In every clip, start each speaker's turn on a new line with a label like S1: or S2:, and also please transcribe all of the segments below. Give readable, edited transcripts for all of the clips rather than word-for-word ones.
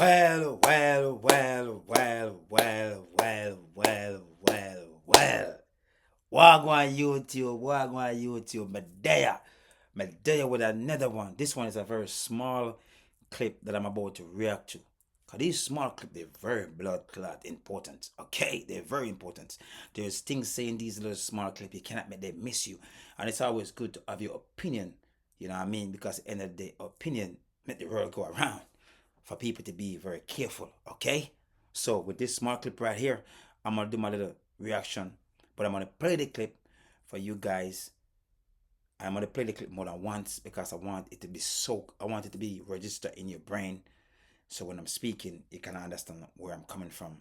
S1: Well, well, well, well, well, well, well, well, well. Wagwan YouTube, Medea with another one. This one is a very small clip that I'm about to react to. Cause these small clips, they're very blood clot important. Okay, they're very important. There's things saying these little small clips, you cannot make them miss you. And it's always good to have your opinion, you know what I mean? Because at the end of the day, opinion make the world go around. For people to be very careful, okay? So with this small clip right here, I'm gonna do my little reaction, but I'm gonna play the clip for you guys. I'm gonna play the clip more than once because I want it to be I want it to be registered in your brain. So when I'm speaking, you can understand where I'm coming from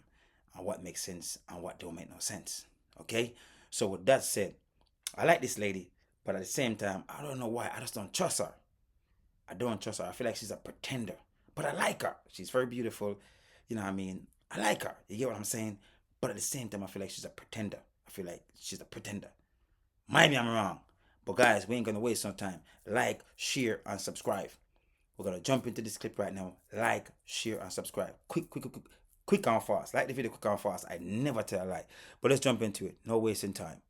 S1: and what makes sense and what don't make no sense. Okay? So with that said, I like this lady, but at the same time, I don't know why. I just don't trust her. I don't trust her. I feel like she's a pretender. But I like her. She's very beautiful. You know what I mean? I like her. You get what I'm saying? But at the same time, I feel like she's a pretender. I feel like she's a pretender. Mind me, I'm wrong. But guys, we ain't gonna waste no time. Like, share, and subscribe. We're gonna jump into this clip right now. Like, share, and subscribe. Quick and fast. Like the video quick and fast. I never tell a lie. But let's jump into it. No wasting time.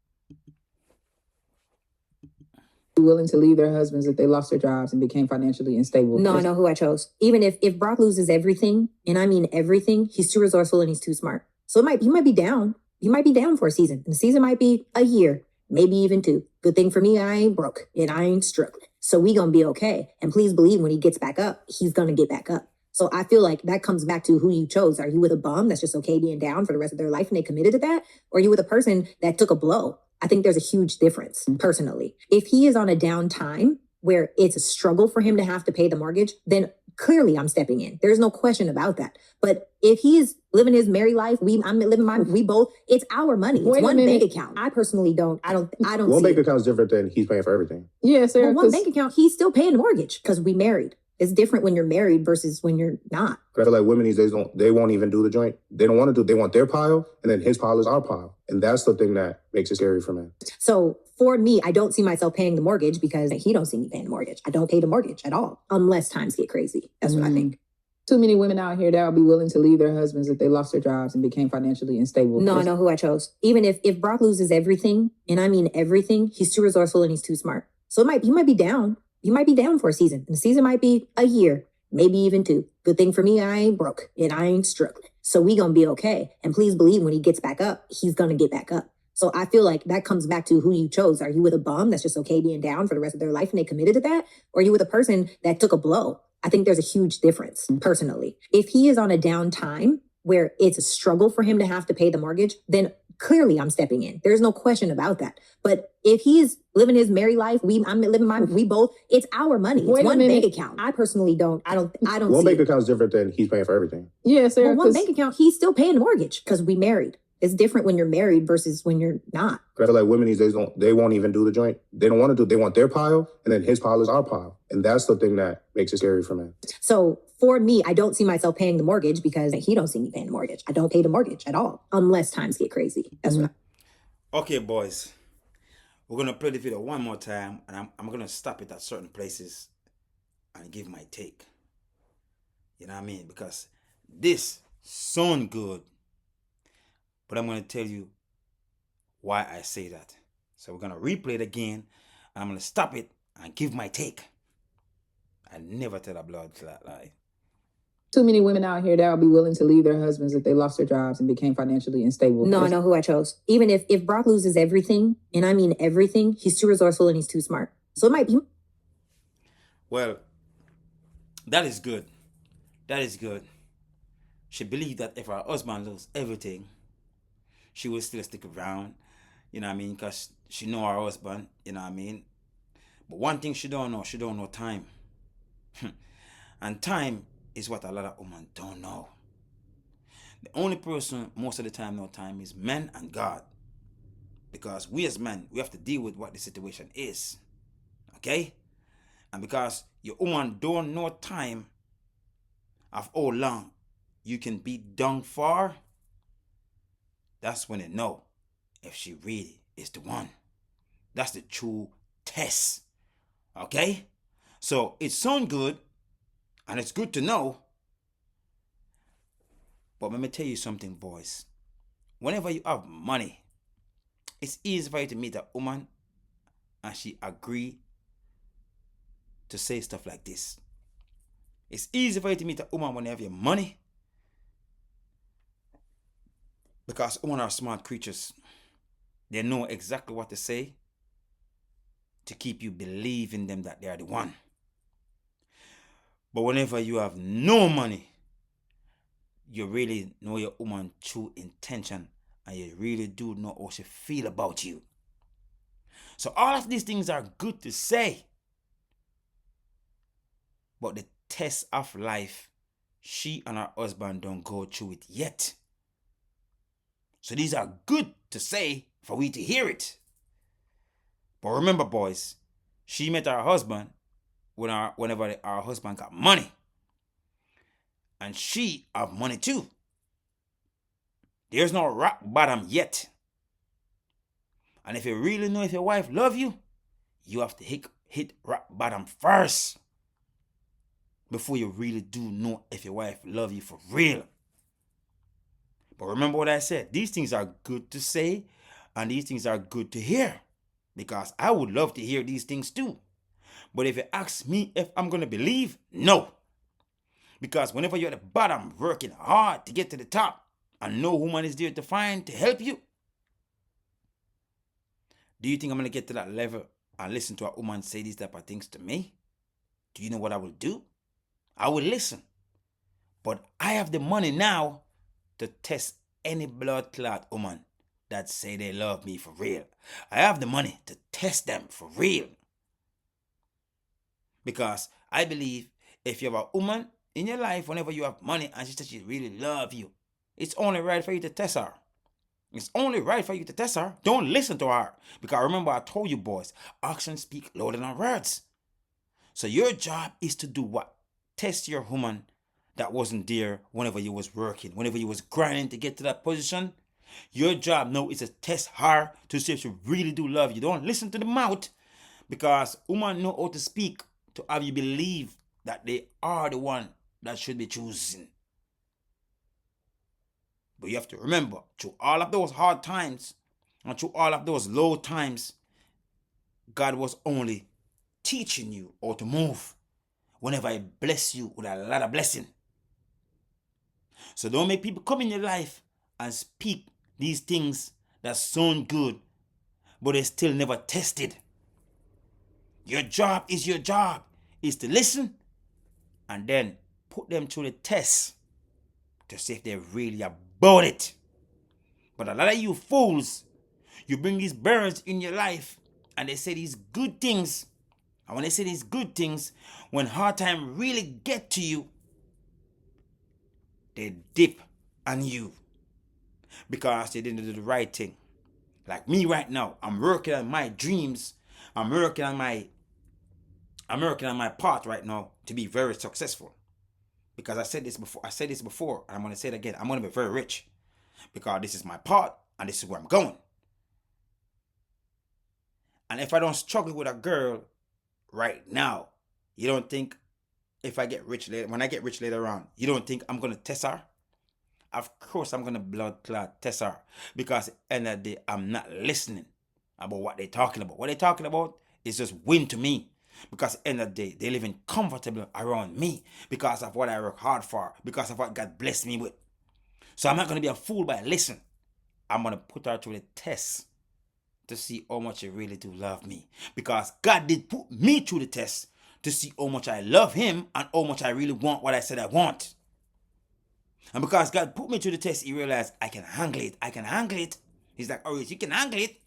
S2: Willing to leave their husbands if they lost their jobs and became financially unstable?
S3: No, I know who I chose. Even if Brock loses everything, and I mean everything, he's too resourceful and he's too smart. So he might be down. He might be down for a season. And the season might be a year, maybe even 2. Good thing for me, I ain't broke and I ain't struggling. So we gonna be okay. And please believe when he gets back up, he's gonna get back up. So I feel like that comes back to who you chose. Are you with a bum that's just okay being down for the rest of their life and they committed to that? Or are you with a person that took a blow? I think there's a huge difference personally. If he is on a down time where it's a struggle for him to have to pay the mortgage, then clearly I'm stepping in. There's no question about that. But if he's living his merry life, I'm living mine, we both, it's our money. It's one bank account. I personally I don't
S4: one bank account is different than he's paying for everything.
S2: Yeah, sir.
S3: Well, one bank account, he's still paying the mortgage because we married. It's different when you're married versus when you're not.
S4: But I feel like women these days they won't even do the joint. They don't want to do. They want their pile, and then his pile is our pile, and that's the thing that makes it scary for men.
S3: So for me, I don't see myself paying the mortgage because he don't see me paying the mortgage. I don't pay the mortgage at all unless times get crazy. That's what I think.
S2: Too many women out here that would be willing to leave their husbands if they lost their jobs and became financially unstable.
S3: No, I know who I chose. Even if Brock loses everything, and I mean everything, he's too resourceful and he's too smart. So he might be down. He might be down for a season. And the season might be a year, maybe even 2. Good thing for me, I ain't broke and I ain't struggling. So we gonna be okay. And please believe when he gets back up, he's gonna get back up. So I feel like that comes back to who you chose. Are you with a bum that's just okay being down for the rest of their life and they committed to that? Or are you with a person that took a blow? I think there's a huge difference personally. If he is on a down time where it's a struggle for him to have to pay the mortgage, then clearly I'm stepping in. There's no question about that. But if he's living his merry life, I'm living mine, we both, it's our money. It's one bank account. I personally I don't
S4: one bank account is different than he's paying for everything.
S2: Yeah, sir.
S3: Well, one bank account, he's still paying the mortgage because we married. It's different when you're married versus when you're not.
S4: But I feel like women these days they won't even do the joint. They don't want to do. They want their pile, and then his pile is our pile, and that's the thing that makes it scary for men.
S3: So for me, I don't see myself paying the mortgage because he don't see me paying the mortgage. I don't pay the mortgage at all unless times get crazy. That's what
S1: Okay, boys. We're gonna play the video one more time, and I'm gonna stop it at certain places and give my take. You know what I mean? Because this sound good, but I'm gonna tell you why I say that. So we're gonna replay it again, and I'm gonna stop it and give my take. I never tell a blood clot lie.
S2: Too many women out here that would be willing to leave their husbands if they lost their jobs and became financially unstable.
S3: No, I know who I chose. Even if Brock loses everything, and I mean everything, he's too resourceful and he's too smart. So it might be.
S1: Well, that is good. That is good. She believed that if her husband loses everything, she will still stick around. You know what I mean? Because she know her husband. You know what I mean? But one thing she don't know time. And time is what a lot of women don't know. The only person most of the time know time is men and God. Because we as men, we have to deal with what the situation is. Okay? And because your woman don't know time of how long you can be done for, that's when they know if she really is the one. That's the true test. Okay? So it sounds good, and it's good to know, But let me tell you something, boys. Whenever you have money, it's easy for you to meet a woman and she agree to say stuff like this. It's easy for you to meet a woman when you have your money, because women are smart creatures. They know exactly what to say to keep you believing them that they are the one. But whenever you have no money, you really know your woman true intention, and you really do know how she feel about you. So all of these things are good to say, but the test of life, she and her husband don't go through it yet. So these are good to say for we to hear it. But remember, boys, she met her husband whenever our husband got money. And she have money too. There's no rock bottom yet. And if you really know if your wife love you, you have to hit rock bottom first before you really do know if your wife love you for real. But remember what I said. These things are good to say and these things are good to hear, because I would love to hear these things too. But if you ask me if I'm going to believe, no. Because whenever you're at the bottom working hard to get to the top and no woman is there to find to help you, do you think I'm going to get to that level and listen to a woman say these type of things to me? Do you know what I will do? I will listen. But I have the money now to test any blood clot woman that say they love me for real. I have the money to test them for real. Because I believe if you have a woman in your life, whenever you have money and she says she really love you, it's only right for you to test her. It's only right for you to test her. Don't listen to her. Because remember I told you, boys, actions speak louder than words. So your job is to do what? Test your woman that wasn't there whenever you was working, whenever you was grinding to get to that position. Your job now is to test her to see if she really do love you. Don't listen to the mouth, because women know how to speak to have you believe that they are the one that should be chosen. But you have to remember, through all of those hard times and through all of those low times, God was only teaching you how to move whenever He bless you with a lot of blessing. So don't make people come in your life and speak these things that sound good, but they still never tested. Your job is to listen and then put them through the test to see if they're really about it. But a lot of you fools, you bring these birds in your life and they say these good things. And when they say these good things, when hard time really get to you, they dip on you because they didn't do the right thing. Like me right now, I'm working on my dreams. I'm working on my path right now to be very successful. Because I said this before, and I'm going to say it again. I'm going to be very rich because this is my path and this is where I'm going. And if I don't struggle with a girl right now, you don't think if I get rich later, when I get rich later on, you don't think I'm going to test her? Of course I'm going to blood clot test her, because at the end of the day, I'm not listening about what they're talking about. What they're talking about is just win to me. Because at the end of the day, they're living comfortable around me because of what I work hard for, because of what God blessed me with. So I'm not going to be a fool by listen. I'm going to put her through the test to see how much she really do love me. Because God did put me through the test to see how much I love Him and how much I really want what I said I want. And because God put me through the test, He realized I can handle it. I can handle it. He's like, oh, you can handle it.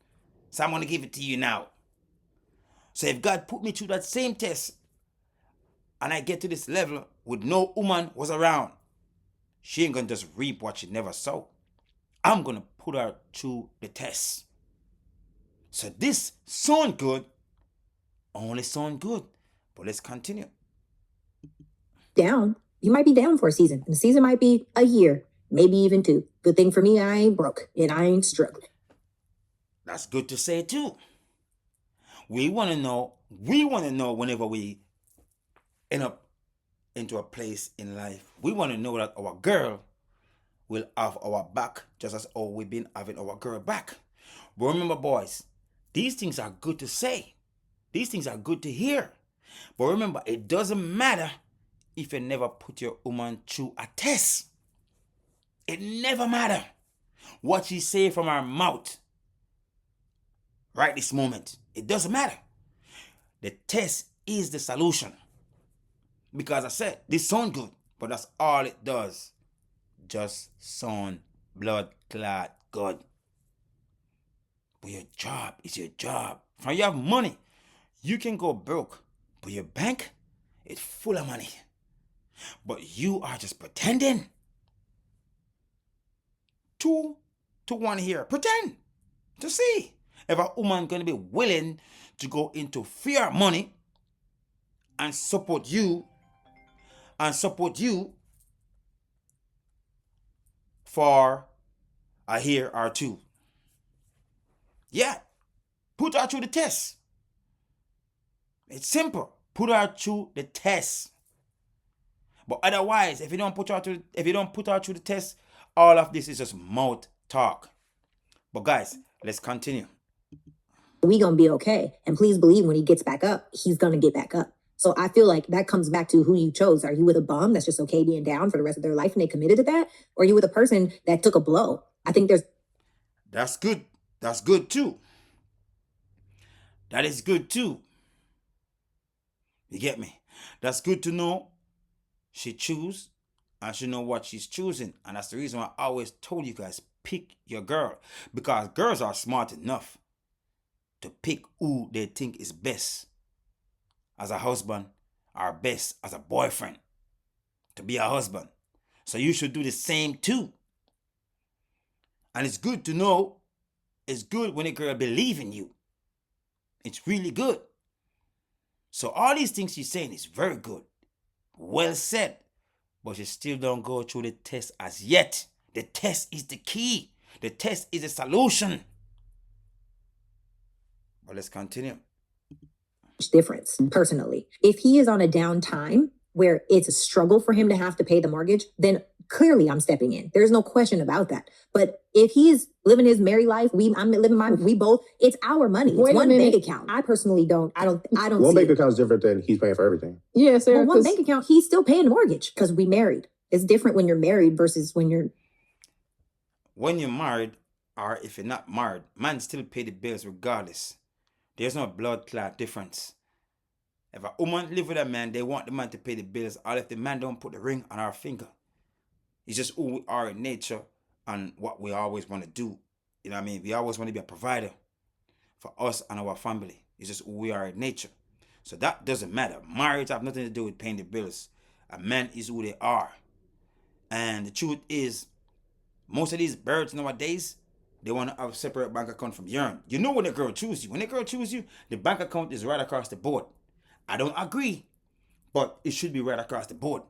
S1: So I'm going to give it to you now. So if God put me through that same test and I get to this level with no woman was around, she ain't going to just reap what she never sowed. I'm going to put her through the test. So this sound good, only sound good. But let's continue.
S3: Down. You might be down for a season. And the season might be a year, maybe even 2. Good thing for me, I ain't broke and I ain't struggling.
S1: That's good to say too. We want to know whenever we end up into a place in life, we want to know that our girl will have our back just as how we've been having our girl back. But remember, boys, these things are good to say. These things are good to hear. But remember, it doesn't matter if you never put your woman through a test. It never matter what she say from her mouth right this moment. It doesn't matter. The test is the solution. Because I said, this sound good, but that's all it does. Just sound blood clot good. But your job is your job. When you have money, you can go broke, but your bank is full of money. But you are just pretending. 2 to 1 here. Pretend to see if a woman gonna be willing to go into fear money and support you for a year or 2. Yeah, put her through the test. It's simple. Put her through the test. But otherwise, if you don't put her through the test, all of this is just mouth talk. But guys, let's continue.
S3: We gonna be okay. And please believe when he gets back up, he's gonna get back up. So I feel like that comes back to who you chose. Are you with a bum that's just okay being down for the rest of their life and they committed to that? Or are you with a person that took a blow? I think
S1: That's good. That's good too. That is good too. You get me? That's good to know she choose and she know what she's choosing. And that's the reason why I always told you guys, pick your girl. Because girls are smart enough to pick who they think is best as a husband or best as a boyfriend to be a husband. So you should do the same too. And it's good to know, it's good when a girl believes in you. It's really good. So all these things she's saying is very good. Well said. But you still don't go through the test as yet. The test is the key. The test is the solution. But let's continue.
S3: difference personally. If he is on a down time where it's a struggle for him to have to pay the mortgage, then clearly I'm stepping in. There's no question about that. But if he's living his merry life, I'm living mine, we both, it's our money. It's one bank account. I personally don't. I don't
S4: One
S3: see
S4: bank account is different than he's paying for everything.
S2: Yeah, Sarah.
S3: Well, one bank account, he's still paying the mortgage because we married. It's different when you're married versus when you're
S1: married, or if you're not married, man still pay the bills regardless. There's no blood clot difference. If a woman live with a man, they want the man to pay the bills, or if the man don't put the ring on our finger. It's just who we are in nature and what we always want to do. You know what I mean? We always want to be a provider for us and our family. It's just who we are in nature. So that doesn't matter. Marriage have nothing to do with paying the bills. A man is who they are. And the truth is, most of these birds nowadays, they want to have a separate bank account from yours. You know when a girl chooses you. When a girl chooses you, the bank account is right across the board. I don't agree, but it should be right across the board.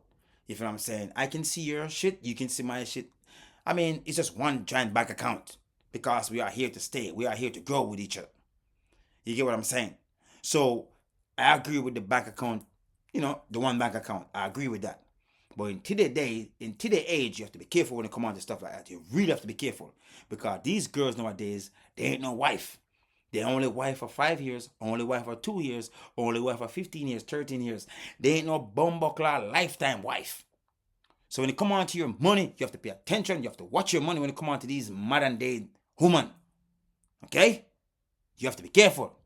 S1: You know what I'm saying? I can see your shit, you can see my shit. I mean, it's just one giant bank account because we are here to stay. We are here to grow with each other. You get what I'm saying? So I agree with the bank account, the one bank account. I agree with that. But in today's age, you have to be careful when it comes on to stuff like that. You really have to be careful because these girls nowadays, they ain't no wife. They only wife for 5 years, only wife for 2 years, only wife for 15 years, 13 years. They ain't no bumbuckler lifetime wife. So when it come on to your money, you have to pay attention. You have to watch your money when it come on to these modern day women. Okay? You have to be careful.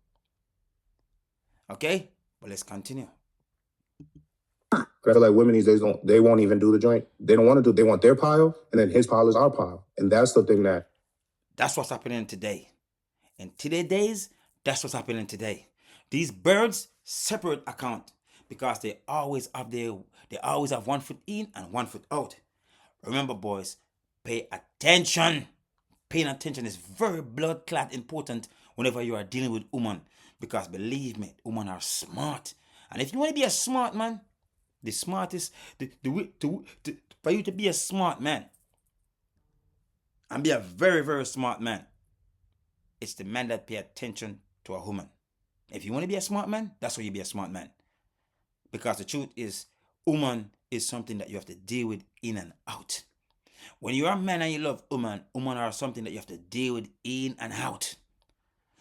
S1: Okay? But let's continue.
S4: I feel like women these days they won't even do the joint. They don't want to do. They want their pile, and then his pile is our pile, and that's the thing
S1: that's what's happening today. In today's days, that's what's happening today. These birds separate account because they always have 1 foot in and 1 foot out. Remember, boys, pay attention. Paying attention is very blood clot important whenever you are dealing with women, because believe me, women are smart. And if you want to be a smart man, the smartest, for you to be a smart man and be a very, very smart man, it's the man that pay attention to a woman. If you want to be a smart man, that's why you be a smart man. Because the truth is, woman is something that you have to deal with in and out. When you're a man and you love woman, women are something that you have to deal with in and out.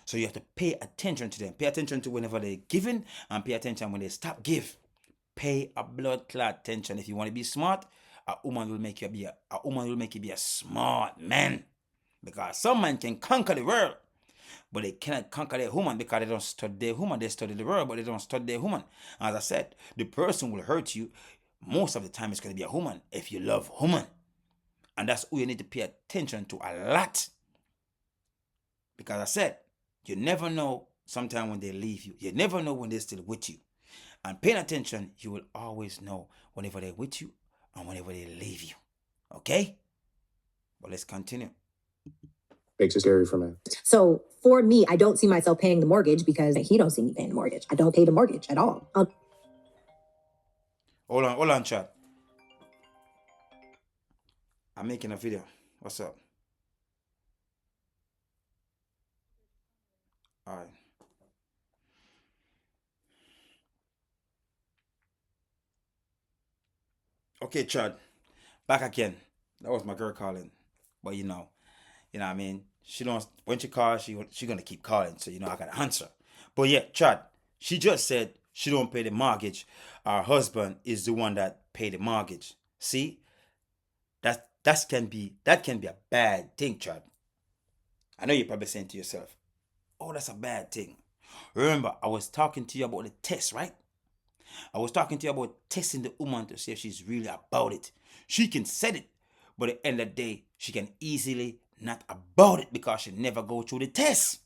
S1: So you have to pay attention to them. Pay attention to whenever they're giving and pay attention when they stop give. Pay a blood clot attention. If you want to be smart, a woman will make you be a smart man. Because some men can conquer the world, but they cannot conquer their woman because they don't study their woman. They study the world, but they don't study their woman. As I said, the person will hurt you. Most of the time, it's going to be a woman if you love woman. And that's who you need to pay attention to a lot. Because I said, you never know sometimes when they leave you. You never know when they're still with you. And paying attention, you will always know whenever they're with you and whenever they leave you. Okay? But let's continue.
S4: Makes it scary for men.
S3: So for me, I don't see myself paying the mortgage because he don't see me paying the mortgage. I don't pay the mortgage at all.
S1: Hold on, chat. I'm making a video. What's up? All right. Okay, Chad. Back again. That was my girl calling. But you know what I mean? She don't, when she calls, she gonna keep calling. So I gotta answer. But yeah, Chad, she just said she don't pay the mortgage. Her husband is the one that pay the mortgage. See? That can be a bad thing, Chad. I know you're probably saying to yourself, oh, that's a bad thing. Remember, I was talking to you about the test, right? I was talking to you about testing the woman to see if she's really about it. She can set it, but at the end of the day, she can easily not about it because she never go through the test.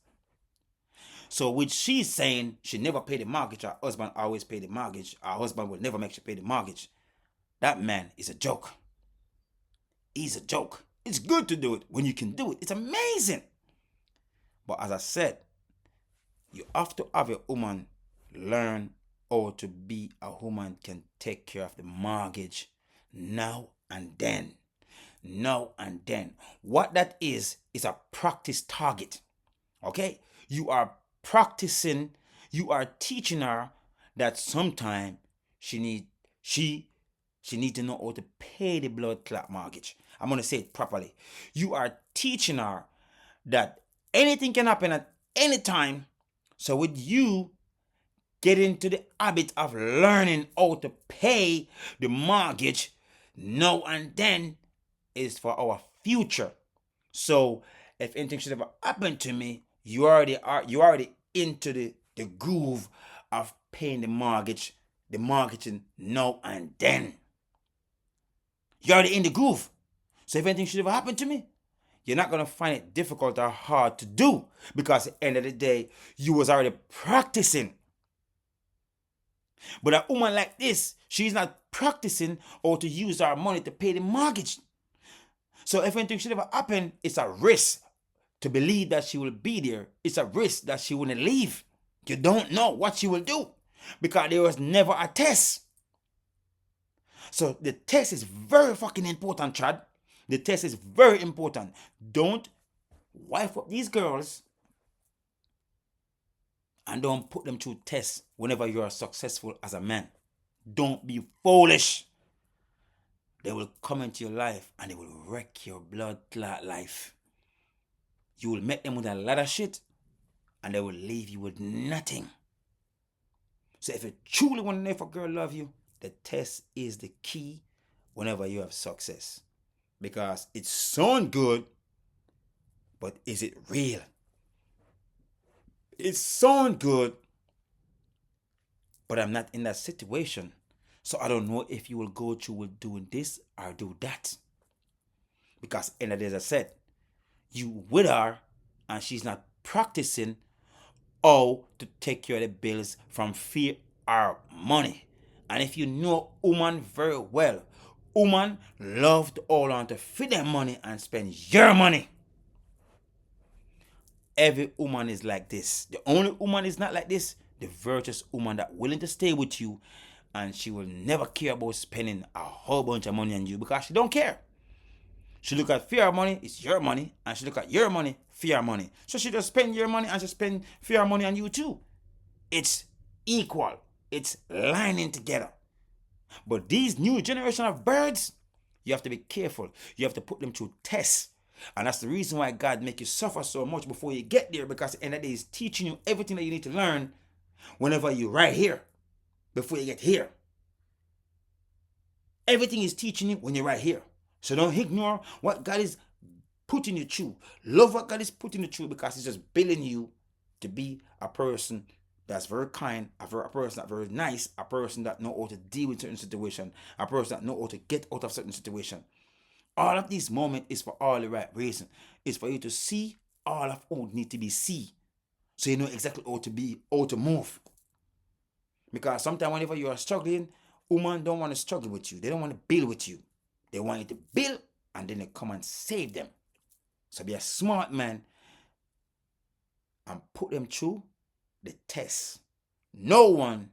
S1: So with she's saying she never paid the mortgage, her husband always paid the mortgage, her husband will never make sure pay the mortgage. That man is a joke. He's a joke. It's good to do it when you can do it. It's amazing. But as I said, you have to have a woman learn how to be a woman can take care of the mortgage now and then. Now and then. What that is a practice target. Okay? You are practicing, you are teaching her that sometime she need to know how to pay the blood clot mortgage. I'm going to say it properly. You are teaching her that anything can happen at any time. So with you get into the habit of learning how to pay the mortgage now and then is for our future. So if anything should ever happen to me, you already into the groove of paying the mortgaging now and then. You're already in the groove. So if anything should ever happen to me, you're not going to find it difficult or hard to do because at the end of the day, you was already practicing. But a woman like this, she's not practicing or to use her money to pay the mortgage. So if anything should ever happen, it's a risk to believe that she will be there. It's a risk that she wouldn't leave. You don't know what she will do because there was never a test. So the test is very fucking important, Chad. The test is very important. Don't wife up these girls and don't put them through tests whenever you are successful as a man. Don't be foolish. They will come into your life and they will wreck your blood clot life. You will meet them with a lot of shit and they will leave you with nothing. So if you truly want to know if a girl loves you, the test is the key whenever you have success. Because it sounds good, but is it real? It sounds good, but I'm not in that situation. So I don't know if you will go through with doing this or do that. Because end of the day, as I said, you with her and she's not practicing how to take care of the bills from fear or money. And if you know woman very well, woman love to hold on to feed their money and spend your money. Every woman is like this. The only woman is not like this, the virtuous woman that willing to stay with you and she will never care about spending a whole bunch of money on you because she don't care. She look at fear money, it's your money, and she look at your money, fear money. So she just spend your money and she spend fear money on you too. It's equal. It's lining together. But these new generation of birds, You have to be careful. You have to put them through tests. And that's the reason why God make you suffer so much before you get there, because at the end of the day, He's teaching you everything that you need to learn whenever you're right here, before you get here. Everything is teaching you when you're right here. So don't ignore what God is putting you through. Love what God is putting you through, because He's just building you to be a person that's very kind, a person that's very nice, a person that know how to deal with certain situation, a person that know how to get out of certain situation. All of these moments is for all the right reason. It's for you to see all of what need to be seen, so you know exactly how to move. Because sometimes whenever you are struggling, women don't want to struggle with you. They don't want to build with you. They want you to build, and then they come and save them. So be a smart man and put them through the test. No one,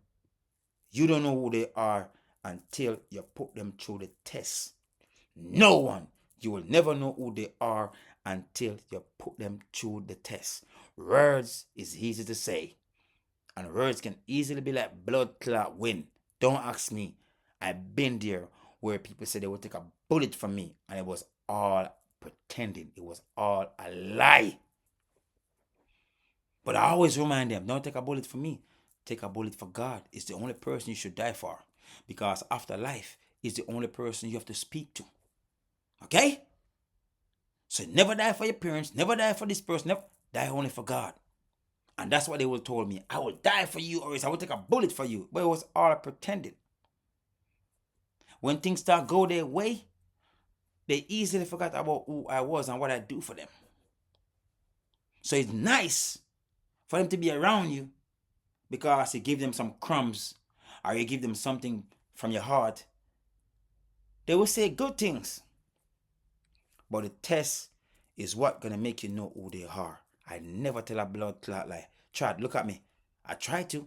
S1: you don't know who they are until you put them through the test. No one, you will never know who they are until you put them through the test. Words is easy to say, and words can easily be like blood clot wind. Don't ask me. I've been there where people said they would take a bullet from me, and it was all pretending. It was all a lie. But I always remind them, don't take a bullet for me. Take a bullet for God. It's the only person you should die for. Because after life is the only person you have to speak to. Okay? So never die for your parents. Never die for this person. Never die only for God. And that's what they would told me. I will die for you, or else I will take a bullet for you. But it was all pretending. When things start go their way, they easily forgot about who I was and what I do for them. So it's nice for them to be around you, because you give them some crumbs, or you give them something from your heart. They will say good things. But the test is what gonna make you know who they are. I never tell a blood clot lie. Chad, look at me. I try to.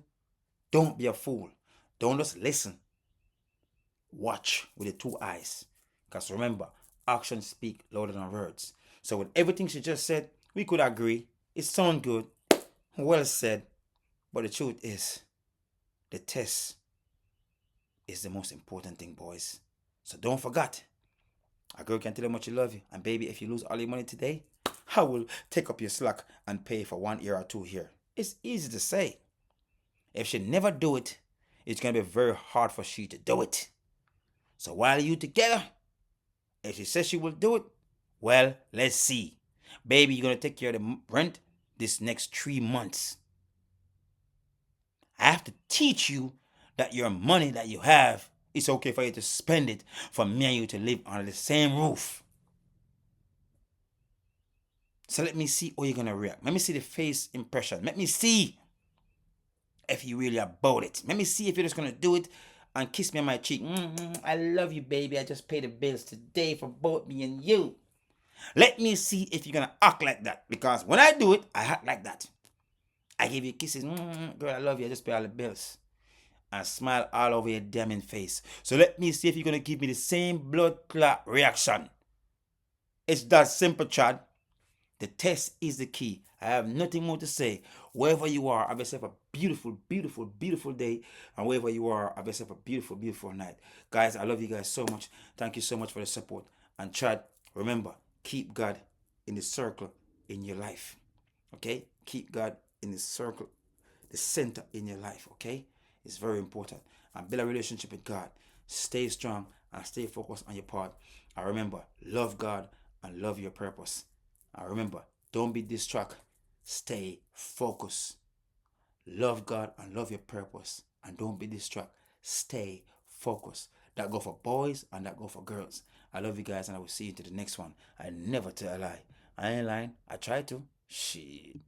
S1: Don't be a fool. Don't just listen. Watch with the two eyes. Because remember, actions speak louder than words. So with everything she just said, we could agree. It sounds good. Well said. But the truth is, the test is the most important thing, boys. So don't forget. A girl can tell you how much you love you. And baby, if you lose all your money today, I will take up your slack and pay for 1 year or 2 here. It's easy to say. If she never do it, it's going to be very hard for she to do it. So while you together, if she says she will do it, well, let's see. Baby, you're going to take care of the rent this next 3 months. I have to teach you that your money that you have, it's okay for you to spend it for me and you to live under the same roof. So let me see how you're going to react. Let me see the face impression. Let me see if you really about it. Let me see if you're just going to do it and kiss me on my cheek. I love you, baby. I just paid the bills today for both me and you. Let me see if you're going to act like that. Because when I do it, I act like that. I give you kisses. Girl, I love you. I just pay all the bills. And smile all over your damning face. So let me see if you're going to give me the same blood clot reaction. It's that simple, Chad. The test is the key. I have nothing more to say. Wherever you are, have yourself a beautiful, beautiful, beautiful day. And wherever you are, have yourself a beautiful, beautiful night. Guys, I love you guys so much. Thank you so much for the support. And Chad, remember, keep God in the circle in your life. Okay? Keep God in the circle, the center in your life. Okay? It's very important. And build a relationship with God. Stay strong and stay focused on your part. And remember, love God and love your purpose. And remember, don't be distracted. Stay focused. Love God and love your purpose. And don't be distracted. Stay focused. That go for boys and that go for girls. I love you guys and I will see you to the next one. I never tell a lie. I ain't lying. I try to. Shit.